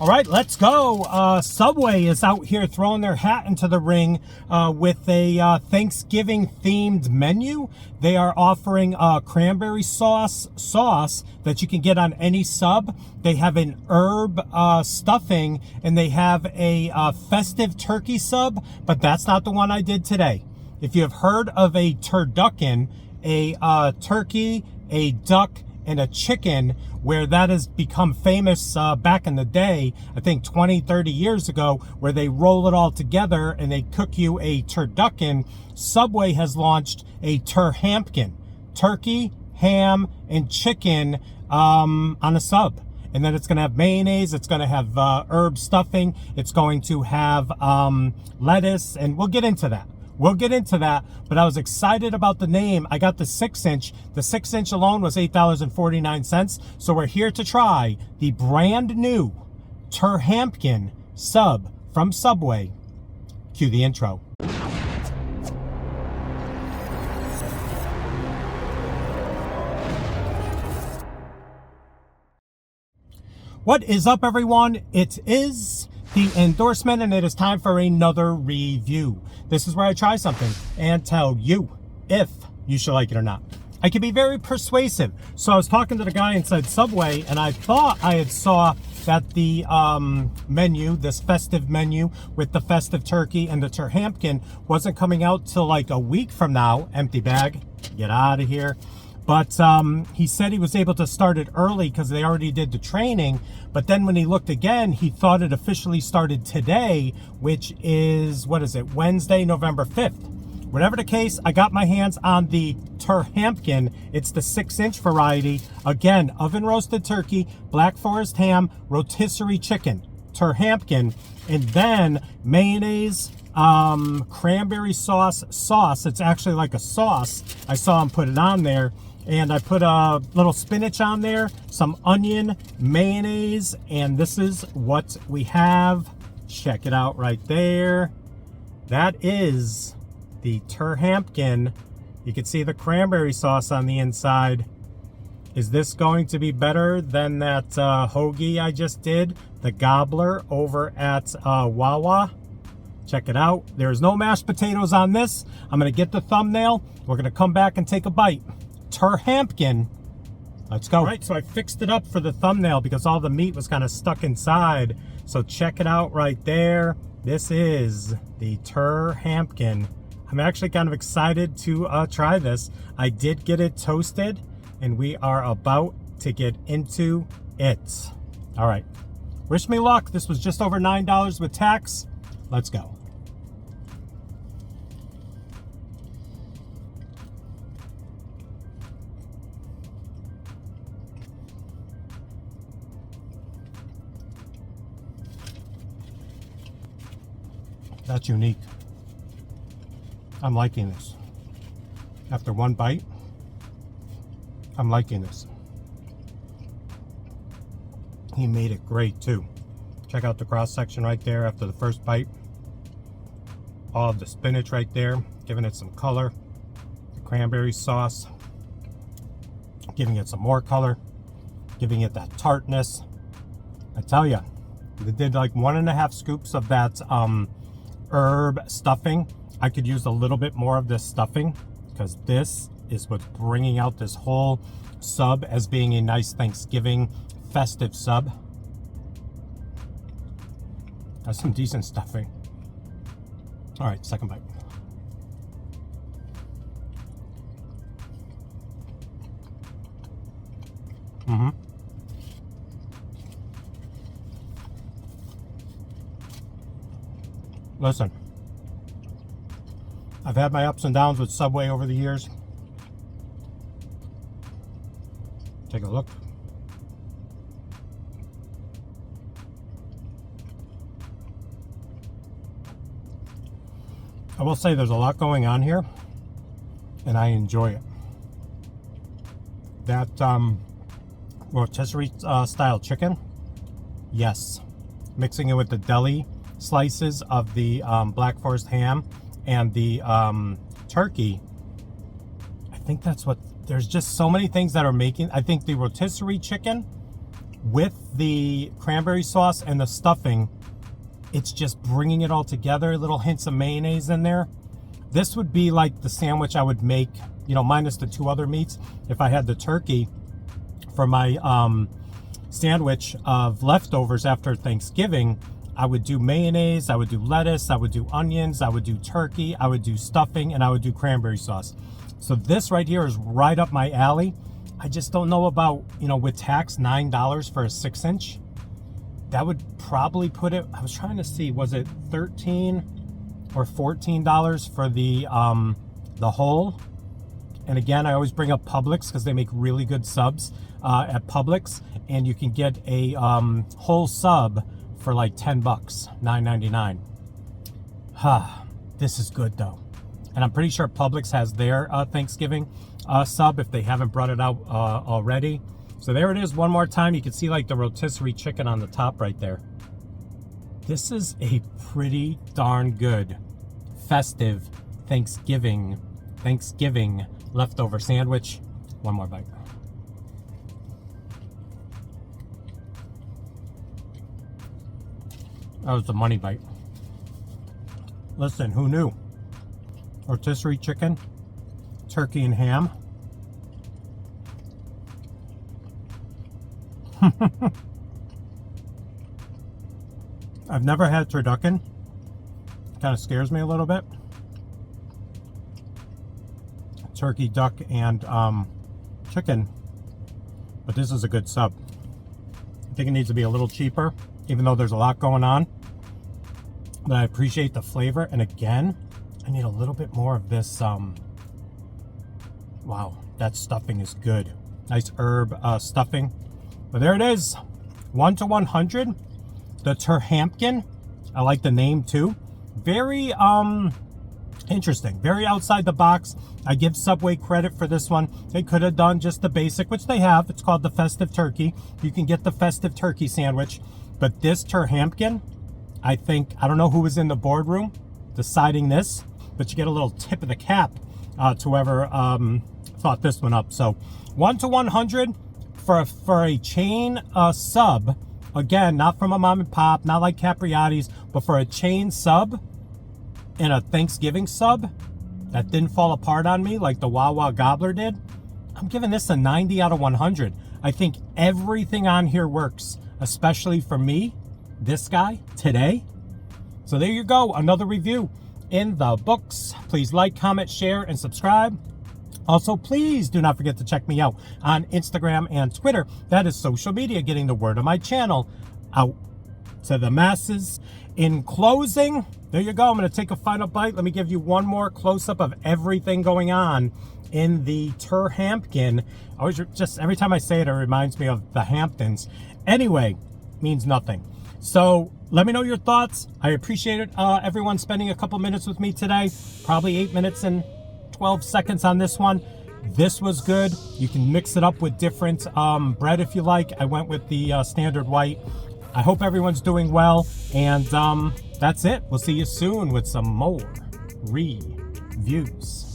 All right, let's go. Subway is out here throwing their hat into the ring with a Thanksgiving themed menu. They are offering cranberry sauce that you can get on any sub. They have an herb stuffing, and they have a festive turkey sub, but that's not the one I did today. If you have heard of a turducken, a turkey, a duck, and a chicken, where that has become famous back in the day, I think 20, 30 years ago, where they roll it all together and they cook you a turducken. Subway has launched a Turhamken, turkey, ham, and chicken on a sub. And then it's going to have mayonnaise, it's going to have herb stuffing, it's going to have lettuce, and we'll get into that. But I was excited about the name. I got the 6-inch. The 6-inch alone was $8.49. So we're here to try the brand new Turhamken Sub from Subway. Cue the intro. What is up, everyone? It is the endorsement, and it is time for another review. This is where I try something and tell you if you should like it or not. I can be very persuasive. So I was talking to the guy inside Subway, and I thought I had saw that the menu, this festive menu with the festive turkey and the Turhamken, wasn't coming out till like a week from now. Empty bag, get out of here. But he said he was able to start it early because they already did the training. But then when he looked again, he thought it officially started today, which is, what is it, Wednesday, November 5th. Whatever the case, I got my hands on the Turhamken. It's the 6-inch variety. Again, oven roasted turkey, Black Forest ham, rotisserie chicken, Turhamken, and then mayonnaise, cranberry sauce. It's actually like a sauce. I saw him put it on there. And I put a little spinach on there, some onion, mayonnaise, and this is what we have. Check it out right there. That is the Turhamken. You can see the cranberry sauce on the inside. Is this going to be better than that hoagie I just did, the gobbler over at Wawa? Check it out. There's no mashed potatoes on this. I'm going to get the thumbnail. We're going to come back and take a bite. Turhamken. Let's go. All right, so I fixed it up for the thumbnail because all the meat was kind of stuck inside. So check it out right there. This is the Turhamken. I'm actually kind of excited to try this. I did get it toasted, and we are about to get into it. All right. Wish me luck. This was just over $9 with tax. Let's go. That's unique. I'm liking this. After one bite, I'm liking this. He made it great too. Check out the cross section right there after the first bite. All of the spinach right there, giving it some color. The cranberry sauce, giving it some more color, giving it that tartness. I tell you, they did like 1.5 scoops of that herb stuffing. I could use a little bit more of this stuffing because this is what's bringing out this whole sub as being a nice Thanksgiving festive sub. That's some decent stuffing. All right, second bite. Listen, I've had my ups and downs with Subway over the years. Take a look. I will say there's a lot going on here, and I enjoy it. That rotisserie-style chicken, yes. Mixing it with the deli slices of the Black Forest ham and the turkey. I think that's what, there's just so many things that are making, I think the rotisserie chicken with the cranberry sauce and the stuffing, it's just bringing it all together. Little hints of mayonnaise in there. This would be like the sandwich I would make, you know, minus the 2 other meats. If I had the turkey for my sandwich of leftovers after Thanksgiving, I would do mayonnaise, I would do lettuce, I would do onions, I would do turkey, I would do stuffing, and I would do cranberry sauce. So this right here is right up my alley. I just don't know about, you know, with tax, $9 for a 6-inch. That would probably put it, I was trying to see, was it $13 or $14 for the whole? And again, I always bring up Publix because they make really good subs at Publix, and you can get a whole sub for like $10, $9.99. This is good though, and I'm pretty sure Publix has their Thanksgiving sub if they haven't brought it out already. So there it is one more time. You can see like the rotisserie chicken on the top right there. This is a pretty darn good festive Thanksgiving leftover sandwich. One more bite. That was the money bite. Listen, who knew? Rotisserie chicken, turkey and ham. I've never had turducken. Kind of scares me a little bit. Turkey, duck, and chicken. But this is a good sub. I think it needs to be a little cheaper, even though there's a lot going on. But I appreciate the flavor. And again, I need a little bit more of this. Wow, that stuffing is good. Nice herb stuffing. But there it is. 1 to 100. The Turhamken. I like the name too. Very interesting. Very outside the box. I give Subway credit for this one. They could have done just the basic, which they have. It's called the Festive Turkey. You can get the Festive Turkey sandwich. But this Turhamken, I don't know who was in the boardroom deciding this, but you get a little tip of the cap to whoever thought this one up. So 1 to 100 for a chain sub. Again, not from a mom and pop, not like Capriati's, but for a chain sub and a Thanksgiving sub that didn't fall apart on me like the Wawa Gobbler did, I'm giving this a 90 out of 100. I think everything on here works, especially for me, this guy, today. So there you go, another review in the books. Please like, comment, share, and subscribe. Also, please do not forget to check me out on Instagram and Twitter. That is social media, getting the word of my channel out to the masses. In closing, there you go. I'm going to take a final bite. Let me give you one more close-up of everything going on in the Turhamken. Every time I say it, it reminds me of the Hamptons. Anyway, means nothing. So let me know your thoughts. I appreciate it. Everyone spending a couple minutes with me today. Probably 8 minutes and 12 seconds on this one. This was good. You can mix it up with different bread if you like. I went with the standard white. I hope everyone's doing well, and that's it. We'll see you soon with some more reviews.